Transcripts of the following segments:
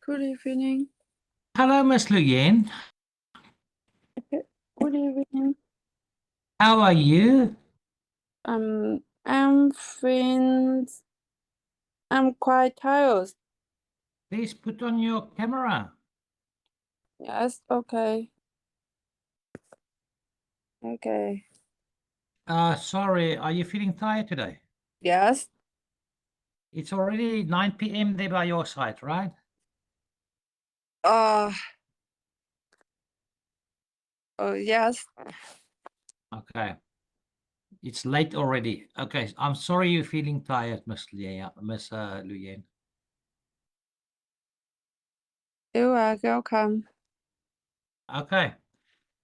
Good evening. Hello, Miss Luyen. Good evening. How are you? I'm fine. I'm quite tired. Please put on your camera. Yes, okay. Okay. Sorry, are you feeling tired today? Yes. It's already 9 p.m. there by your side, right? Uh, yes. Okay. It's late already. Okay, I'm sorry you're feeling tired, Miss Luyen. You are welcome. Okay,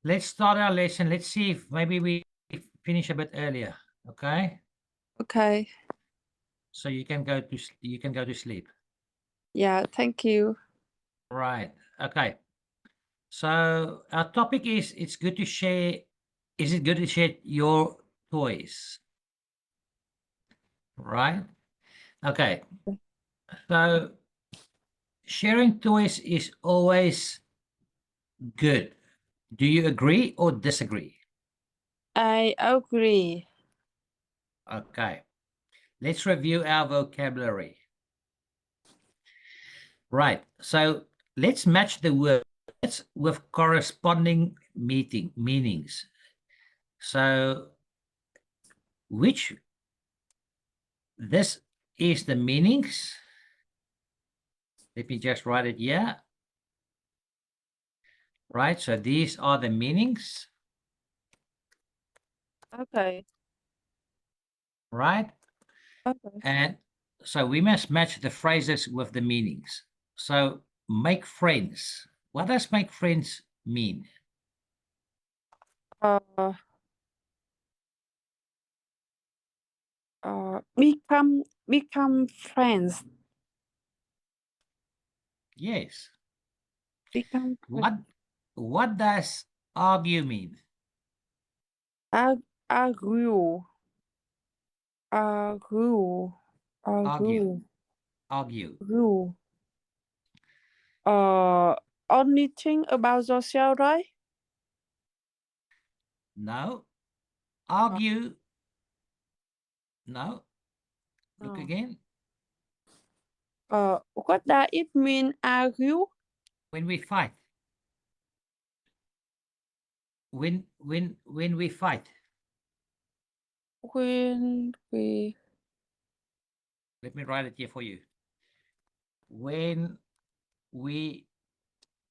let's start our lesson. Let's see if maybe we finish a bit earlier. Okay, Okay. so you can go to sleep. Yeah, thank you. Right. Okay. So our topic is it's good to share. Is it good to share your toys? Right. Okay. So sharing toys is always good. Do you agree or disagree? I agree. Okay. Let's review our vocabulary. Right. So let's match the words with corresponding meanings. So which this is the meanings. Let me just write it here. Right. So these are the meanings. Okay. Right. Okay. And so we must match the phrases with the meanings. So make friends. What does make friends mean? Uh, become friends. Yes. Become friends. What does argue mean? Argue. Argue. Argue. Argue. Argue. Argue. Uh, only think about yourself, right? No. Uh, Argue. No. Look uh, again. what does it mean, argue? When we fight. When we fight. When we, Let me write it here for you. When we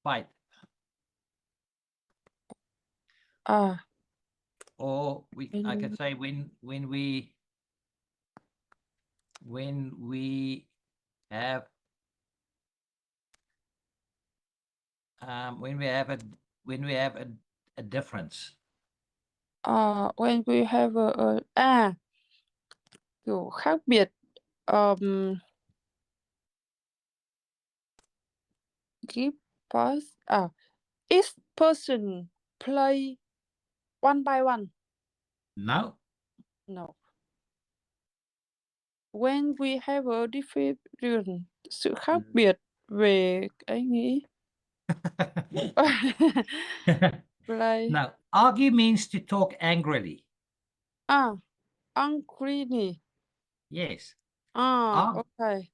fight. uh, Or I can when, say when we have when we have a difference. when we have kiểu khác biệt, give pause, each person play one by one. No. No. When we have a different, sự khác biệt về cái nghĩ. Play. No. Argue means to talk angrily. Angry. Yes. Okay.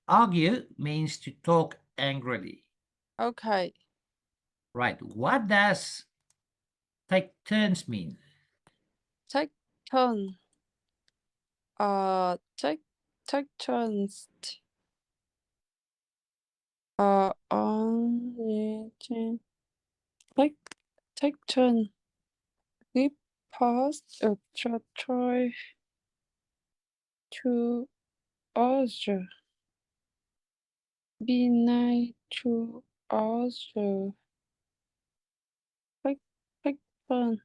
Argue means to talk angrily. Okay. Right. What does take turns mean? Take turn. Take turns. On take turn. Give pause. Try to other. Be nice to other. Take turn.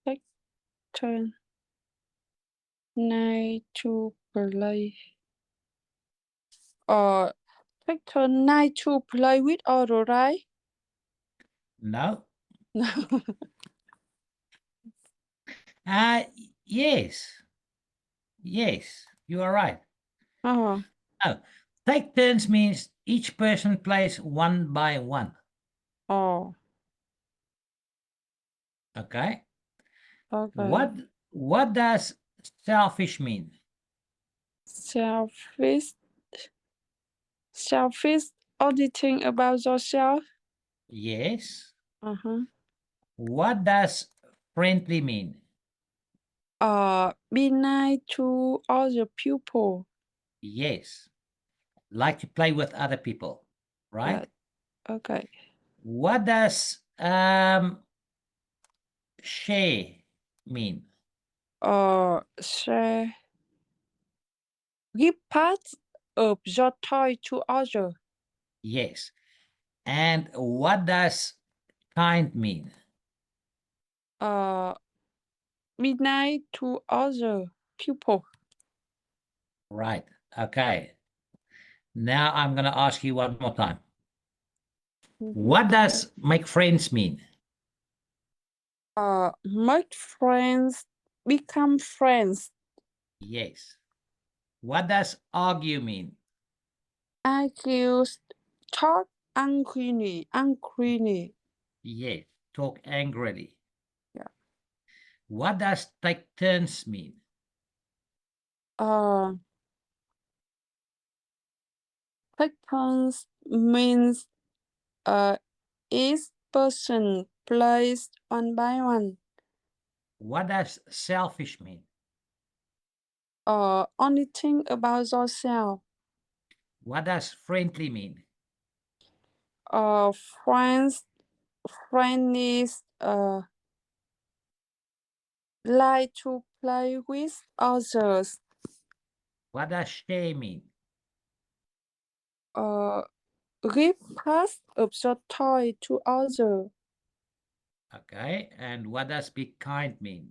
Take turn. Nice to play. Uh, take turn nice to play with other, right? No. No. Uh yes. Yes, you are right. Oh. Oh, Take turns means each person plays one by one. Oh, Okay. okay. What does selfish mean? Selfish, selfish auditing about yourself. Yes. Uh-huh. What does friendly mean? Be nice to other people. Yes. Like to play with other people, right? Yeah. Okay. What does share mean? Share. Give parts of your toy to other. Yes. And what does kind mean? Uh, be nice to other people. Right. Okay. Now I'm going to ask you one more time. Mhm. What does make friends mean? Make friends, become friends. Yes. What does argue mean? Accuse, talk angrily. Yes. Talk angrily. Yeah. What does take turns mean? Uh, Sequence means each person plays one by one. What does selfish mean? Only think about yourself. What does friendly mean? Uh, friends, friends like to play with others. What does share mean? Uh, Give part of your toy to others. Okay. And what does be kind mean?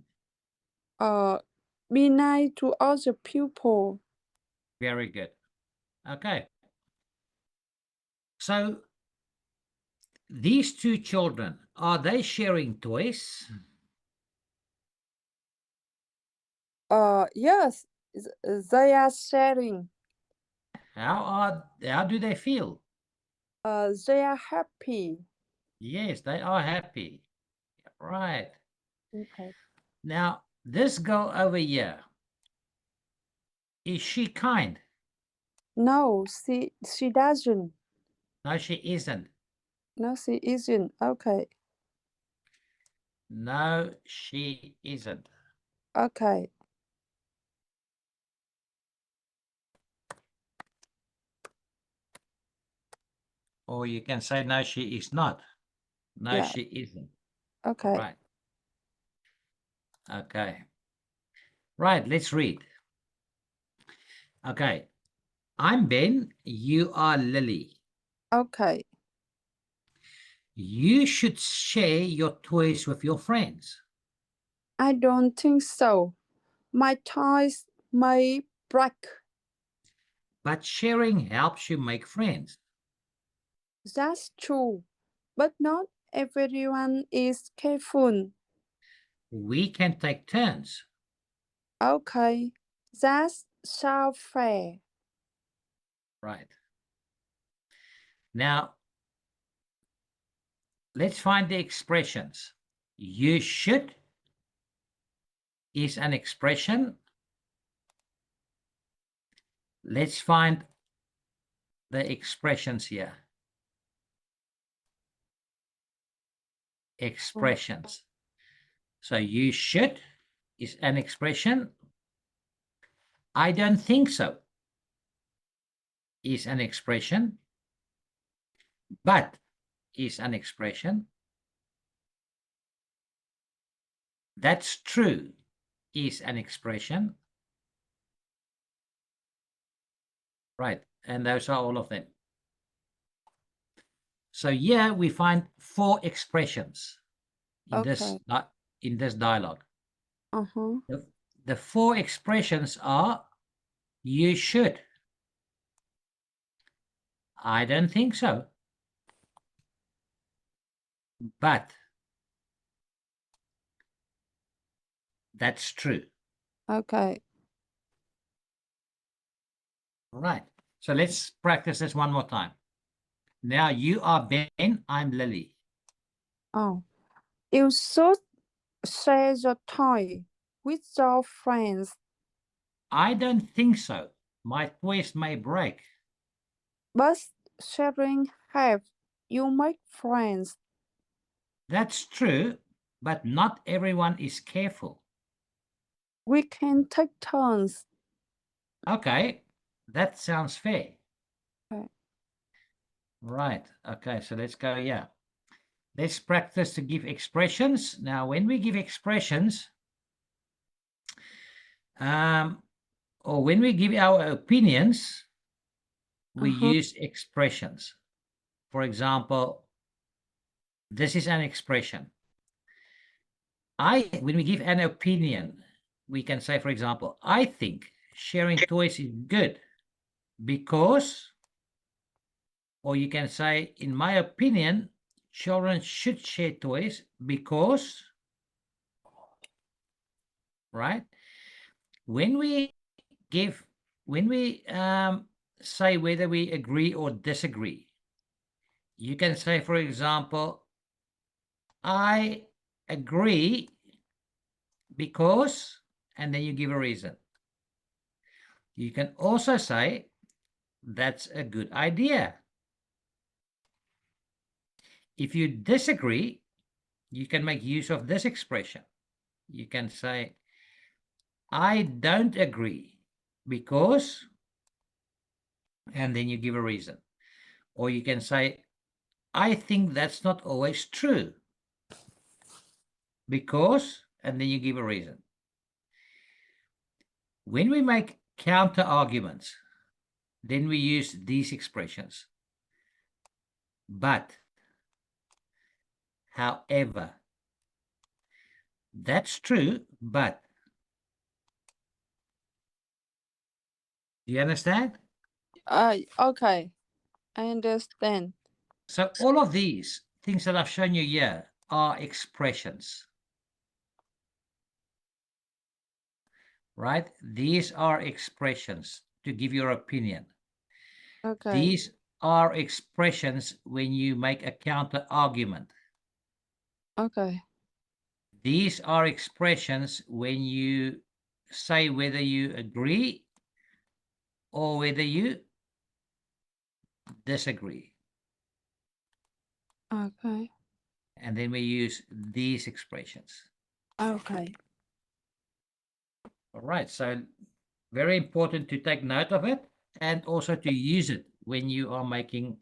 Uh, be nice to other people. Very good. Okay. So these two children, are they sharing toys? Yes, they are sharing. How do they feel? They are happy. Yes, they are happy. Right. Okay. Now, this girl over here, is she kind? No, she doesn't. No, she isn't. No, she isn't. Okay. No, she isn't. Okay. Or you can say, no, she is not. No, Yeah. she isn't. Okay. Right. Okay. Right, let's read. Okay. I'm Ben. You are Lily. Okay. You should share your toys with your friends. I don't think so. My toys may break. But sharing helps you make friends. That's true. But not everyone is careful. We can take turns. Okay. That's so fair. Right. Now, let's find the expressions. You should is an expression. Let's find the expressions here. Expressions. So you should is an expression. I don't think so is an expression. But is an expression. That's true is an expression. Right. And those are all of them. So here we find 4 expressions in Okay. this dialogue. Uh-huh. The 4 expressions are you should. I don't think so. But that's true. Okay. Right. So let's practice this one more time. Now you are Ben, I'm Lily. Oh, you should share your toy with your friends, I don't think so. My toys may break. but sharing helps you make friends. That's true, but not everyone is careful. We can take turns. Okay, that sounds fair. Okay. Right. Okay, so let's go here. Let's practice to give expressions. Now, when we give expressions, or when we give our opinions, we Uh-huh. use expressions. For example, this is an expression. When we give an opinion, we can say, for example, I think sharing toys is good because, or you can say, in my opinion, children should share toys because, right? When we give, when we say whether we agree or disagree, you can say, for example, I agree because, and then you give a reason. You can also say, that's a good idea. If you disagree, you can make use of this expression. You can say, I don't agree because, and then you give a reason. Or you can say, I think that's not always true because, and then you give a reason. When we make counter arguments, then we use these expressions. But, however, that's true, but. Do you understand? Okay, I understand. So all of these things that I've shown you here are expressions, right? These are expressions to give your opinion. Okay, These are expressions when you make a counter argument. okay, These are expressions when you say whether you agree or whether you disagree. okay, And then we use these expressions. okay. All right. So very important to take note of it and also to use it when you are making,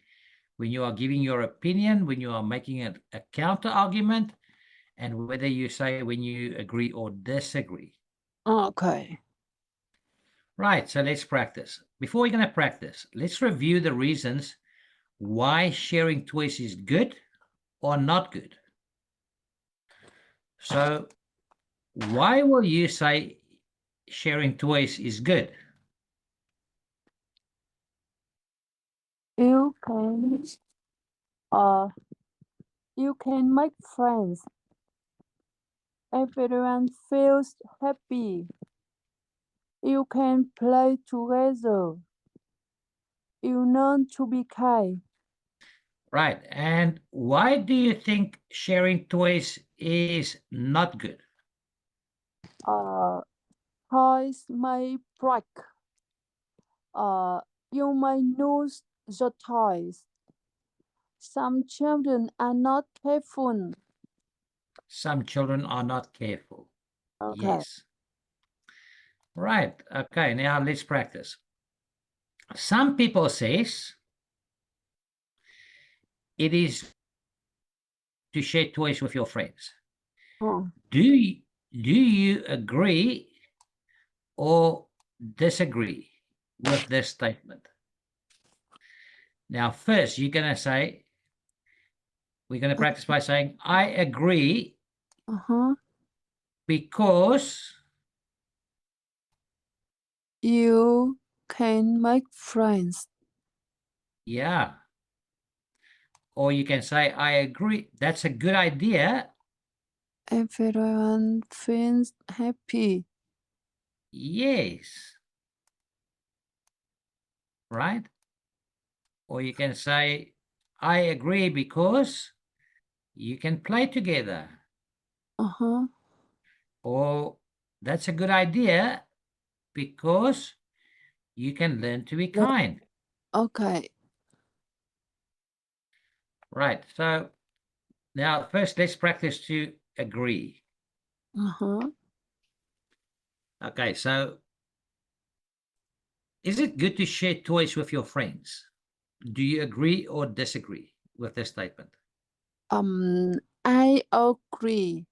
when you are giving your opinion, when you are making a counter argument, and whether you say when you agree or disagree. Okay. Right. So let's practice. Before we're going to practice, let's review the reasons why sharing toys is good or not good. So, why will you say sharing toys is good? You can uh you can make friends. Everyone feels happy. You can play together. You learn to be kind. Right. And why do you think sharing toys is not good? Uh, Toys may break. Uh, you may lose the toys. Some children are not careful. Some children are not careful. Okay. Yes. Right. Okay. Now let's practice. Some people says it is to share toys with your friends. Oh, Do you agree or disagree with this statement? Now, first, you're going to say, we're going to practice by saying, I agree uh-huh. because, You can make friends. yeah. Or you can say, I agree. That's a good idea. Everyone feels happy. Yes. right? Or you can say, I agree because you can play together. Uh-huh. Or that's a good idea because you can learn to be kind. Okay. Right. So now first let's practice to agree. Uh-huh. Okay. So is it good to share toys with your friends? Do you agree or disagree with this statement? I agree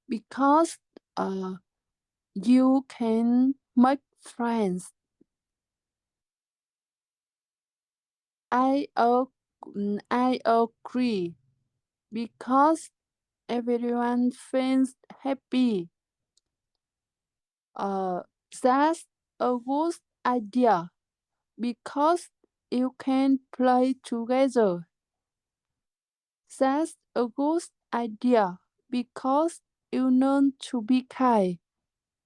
because uh you can make friends. I agree because everyone feels happy. Uh, that's a good idea because you can play together. That's a good idea because you learn to be kind.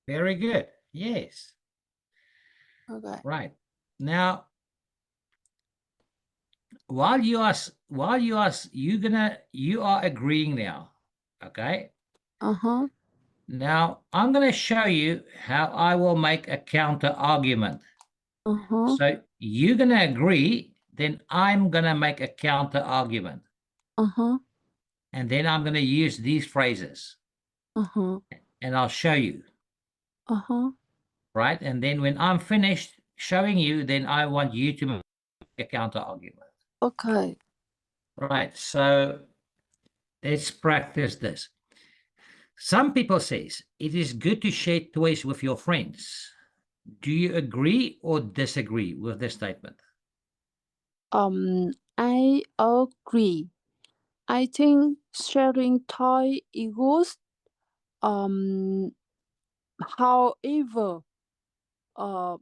Very good. Yes. Okay. Right. Now, you are agreeing now. Okay. Uh huh. Now I'm going to show you how I will make a counter argument. Uh huh. So you're going to agree, then I'm going to make a counter argument. Uh huh. And then I'm going to use these phrases Uh huh. and I'll show you, Uh huh. right? And then when I'm finished showing you, then I want you to make a counter argument. Okay. Right. So let's practice this. Some people says it is good to share toys with your friends. Do you agree or disagree with this statement? I agree. I think sharing toy is good. Um, however, how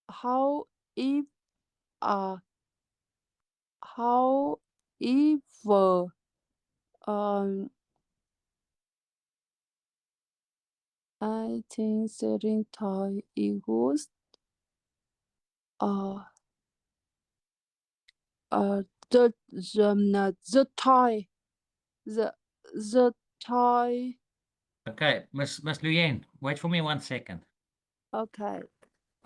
how if uh however um I think sharing toy is good. Uh uh the toy the toy. Okay, Miss Luyen, wait for me 1 second. Okay.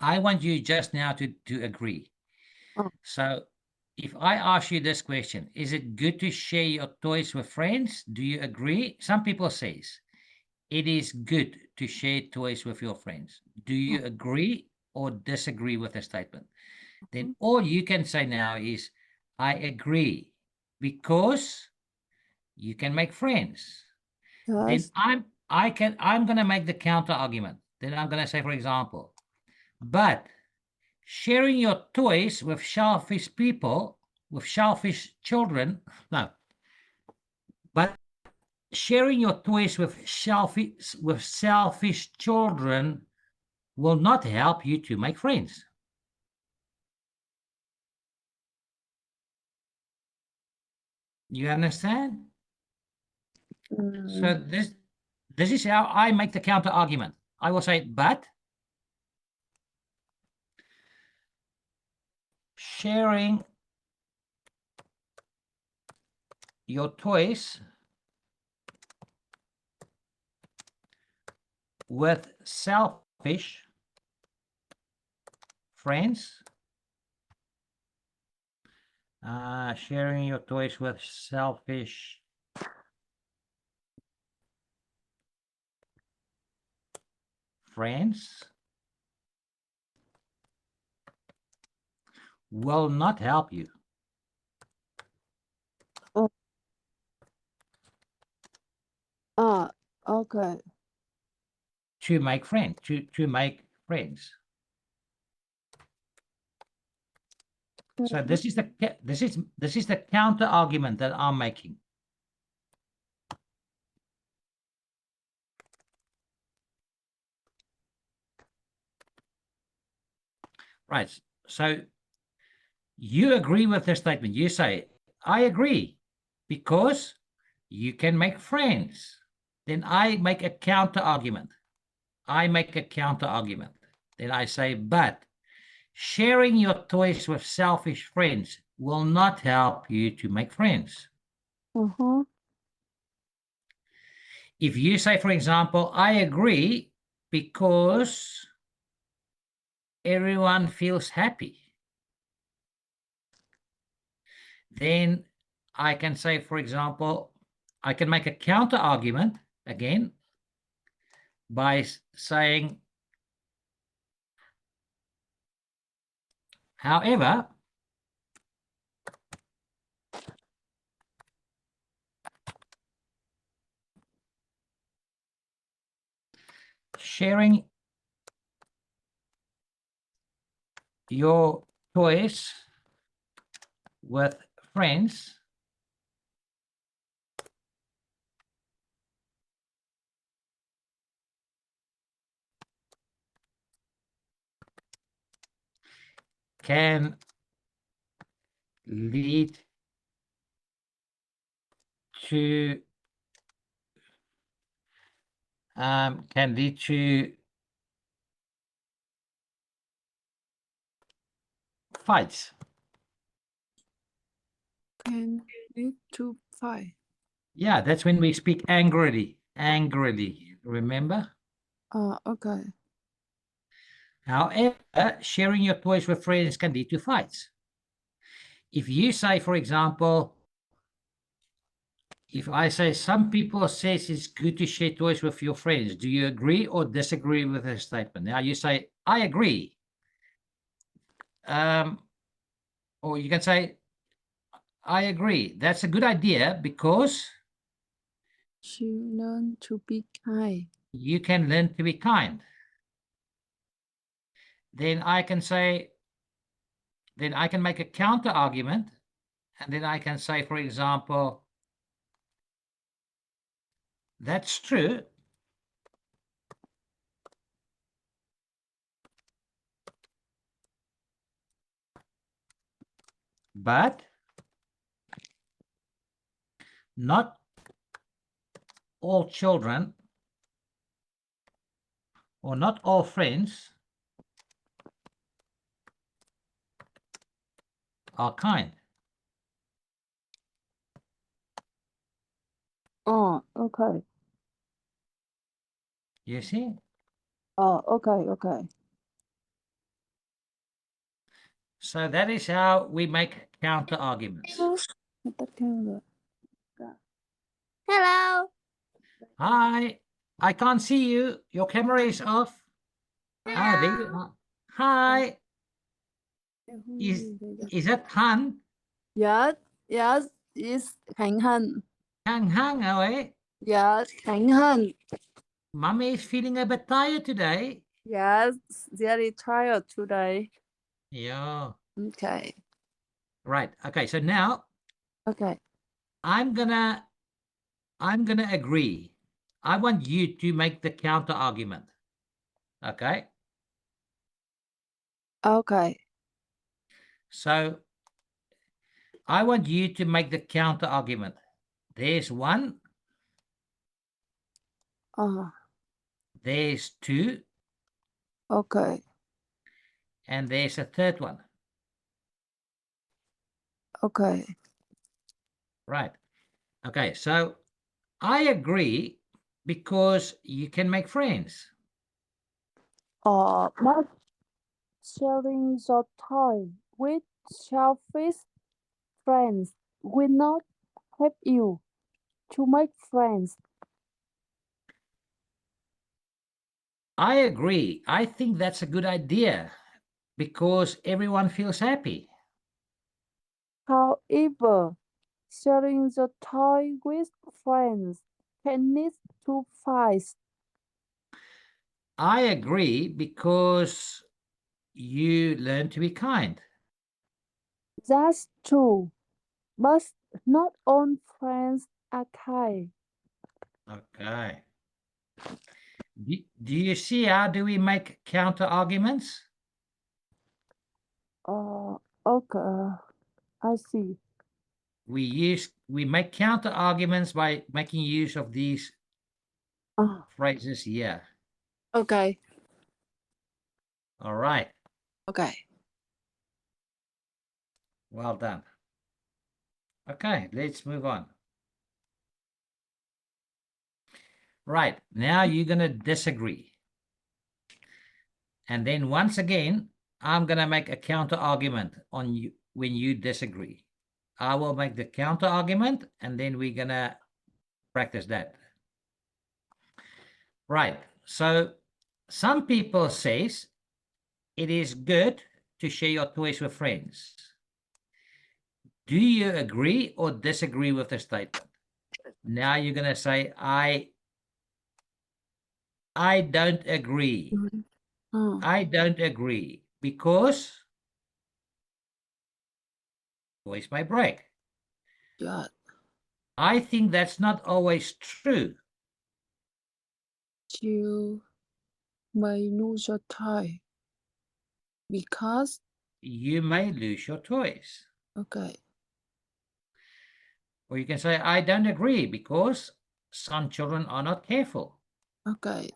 I want you just now to agree. Uh, So if I ask you this question, is it good to share your toys with friends? Do you agree? Some people says it is good to share toys with your friends. Do uh, you agree or disagree with the statement? uh, Then all you can say now is I agree because you can make friends. Then yes. I'm gonna make the counter argument. Then I'm gonna say, for example, but sharing your toys with shellfish people, with shellfish children, no, but sharing your toys with selfish children will not help you to make friends. You understand? Mm, So this is how I make the counter argument. I will say, but sharing your toys with selfish friends, sharing your toys with selfish friends will not help you uh, ah, okay. to make friends, to make friends. So Mhm. this is the counter argument that I'm making. Right. So you agree with the statement. You say, I agree because you can make friends. Then I make a counter argument. I make a counter argument. Then I say, but sharing your toys with selfish friends will not help you to make friends. Uh-huh. If you say, for example, I agree because everyone feels happy, then I can say, for example, I can make a counter argument again by saying, however, sharing your toys with friends can lead to fights. Can lead to fight. Yeah, that's when we speak angrily. Angrily, remember? Okay. However, sharing your toys with friends can lead to fights. If you say, for example, if I say some people says it's good to share toys with your friends, do you agree or disagree with this statement? Now you say, I agree. Or you can say, I agree. That's a good idea because She learn to be kind. you can learn to be kind. Then I can say, then I can make a counter argument. And then I can say, for example, that's true. But not all children or not all friends are kind. Okay. You see? Okay. So that is how we make counter arguments. Người ta kêu là Hello. Hi, I can't see you. Your camera is off. Ah, there you are. Hi, is that Han? Yes, yes, it's Khánh Hân. Hang away. Yes, Khánh Hân. Mommy is feeling a bit tired today. Yes, very tired today. Yeah. Okay. Right. Okay. So now Okay. I'm gonna agree. I want you to make the counter argument. Okay. Okay. So I want you to make the counter argument. There's one, there's two, Okay. and there's a third one. Okay. Right. Okay. So I agree because you can make friends. Not sharing the toy with selfish friends will not help you to make friends. I agree. I think that's a good idea because everyone feels happy. However, sharing the toy with friends can lead to fights. I agree because you learn to be kind. That's true, but not all friends are kind. Okay. Do you see how do we make counter arguments? Okay, I see. We make counter arguments by making use of these Uh, phrases here. okay. All right. Okay. Well done. Okay, let's move on. Right. Now you're going to disagree. And then once again, I'm going to make a counter argument on you when you disagree. I will make the counter argument and then we're going to practice that. Right. So some people says it is good to share your toys with friends. Do you agree or disagree with the statement? Now you're going to say, I don't agree. Oh, I don't agree because toys may break. yeah. I think that's not always true. You may lose your toy because, You may lose your toys. okay, Or you can say, I don't agree because some children are not careful. okay,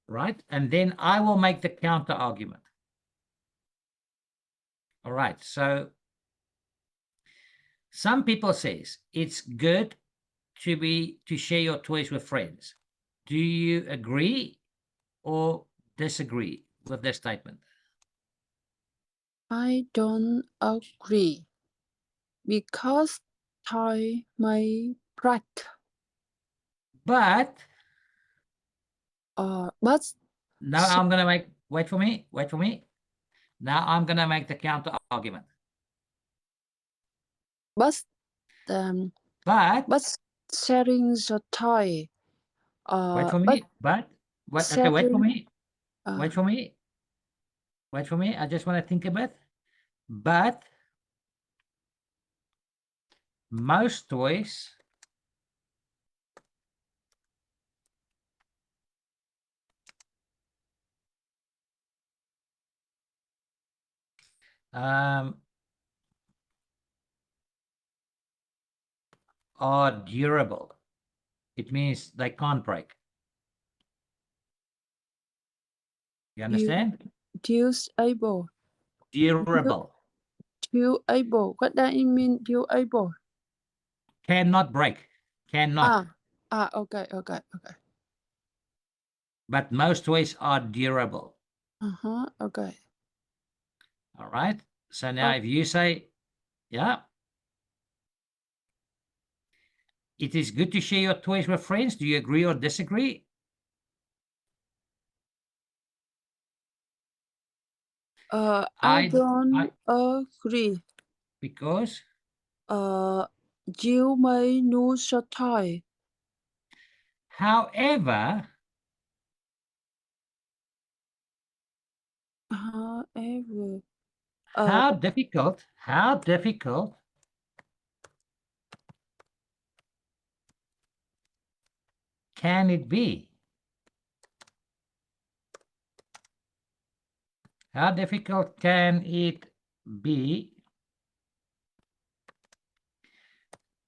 Right? And then I will make the counter argument. All right. So some people says it's good to share your toys with friends. Do you agree or disagree with this statement? I don't agree because toy may break. But But now I'm going to make, wait for me, wait for me. Now I'm going to make the counter argument. but um, But but sharing the toy, wait for but me. But what? Okay, wait for sharing, me. uh, Wait for me. Wait for me. I just want to think a bit. But most toys um, are durable. It means they can't break. You you understand? disable, Durable. disable. What does it mean? Disable. Cannot break. Cannot. Okay, okay, okay. But most toys are durable. Okay. All right. So now Oh, if you say, yeah, it is good to share your toys with friends. Do you agree or disagree? I I, don't I, agree. because, Uh, you may lose your toy. however, However, how difficult can it be? How difficult can it be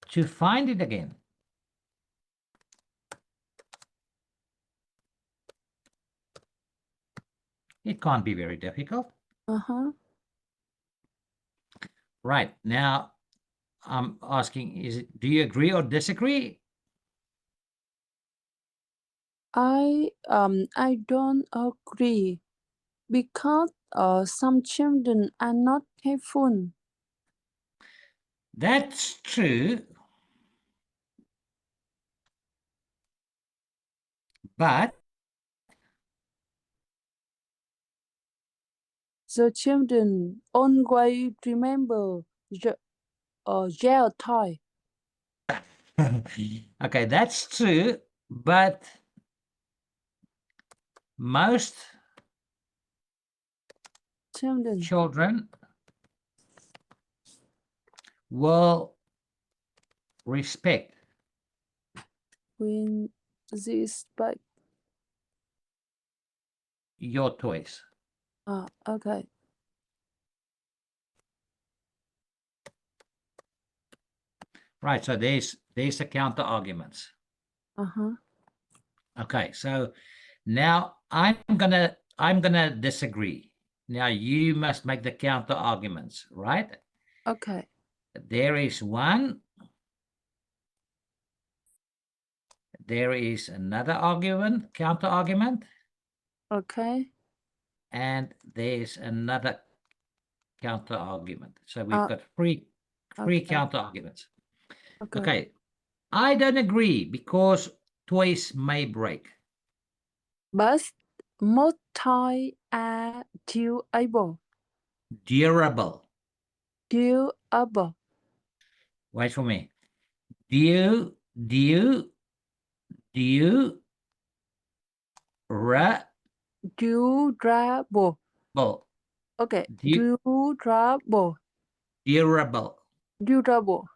to find it again? It can't be very difficult. uh-huh. Right. Now, I'm asking, do you agree or disagree? I don't agree because some children are not careful. That's true, but The children always remember their toy. okay, that's true, but most Children children will respect when this bike. your toys. Okay. Right, so there's the counter arguments. Uh-huh. Okay, so now I'm gonna disagree. Now you must make the counter arguments, right? Okay. There is one. There is another argument, counter argument, Okay. and there's another counter argument. So we've Uh, got three okay. counter arguments. Okay. Okay. I don't agree because toys may break. But most toys are durable. Durable. Durable. Wait for me. Du, durable. Durable. Okay. Du, Durable. durable. Durable.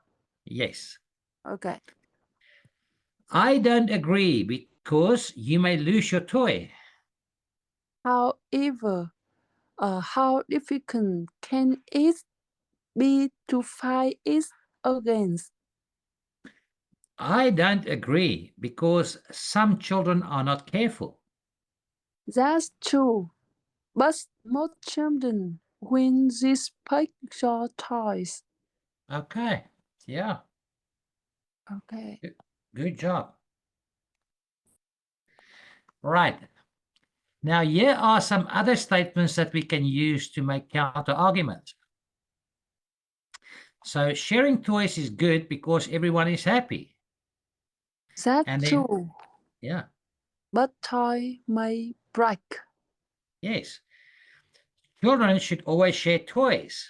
Yes. Okay. I don't agree because you may lose your toy. However, how difficult can it be to fight it against? I don't agree because some children are not careful. That's true. But most children win these picture toys. Okay. Yeah. Okay. Good job. Right. Now, here are some other statements that we can use to make counter arguments. So, sharing toys is good because everyone is happy. That's And then, true. yeah, But toy may break. yes. Children should always share toys.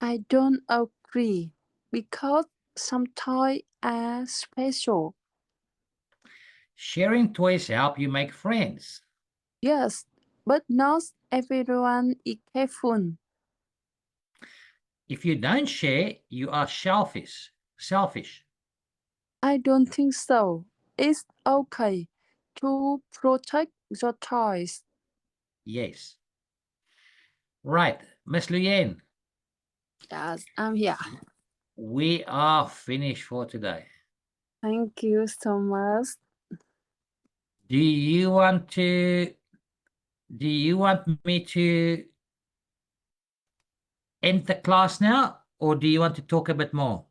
I don't agree because some toys are special. Sharing toys help you make friends. Yes, but not everyone is careful. If you don't share, you are selfish. Selfish. I don't think so. It's okay to protect the toys. Yes. Right. Miss Luyen, Yes, I'm here. we are finished for today. Thank you so much. Do you want to do you want me to end the class now, or do you want to talk a bit more?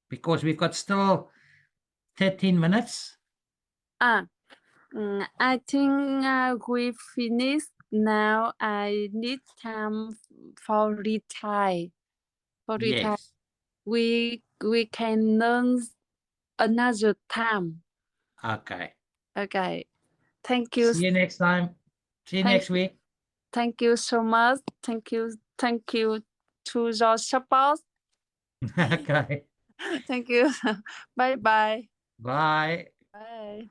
Because we've got still 13 minutes. I think we finished now. I need time for retire. For retire, Yes. we can learn another time. Okay. Okay. Thank you. See you next time. See you Thank next week. thank you so much. Thank you. Thank you to your support. Okay. Thank you. Bye bye. Bye. Bye.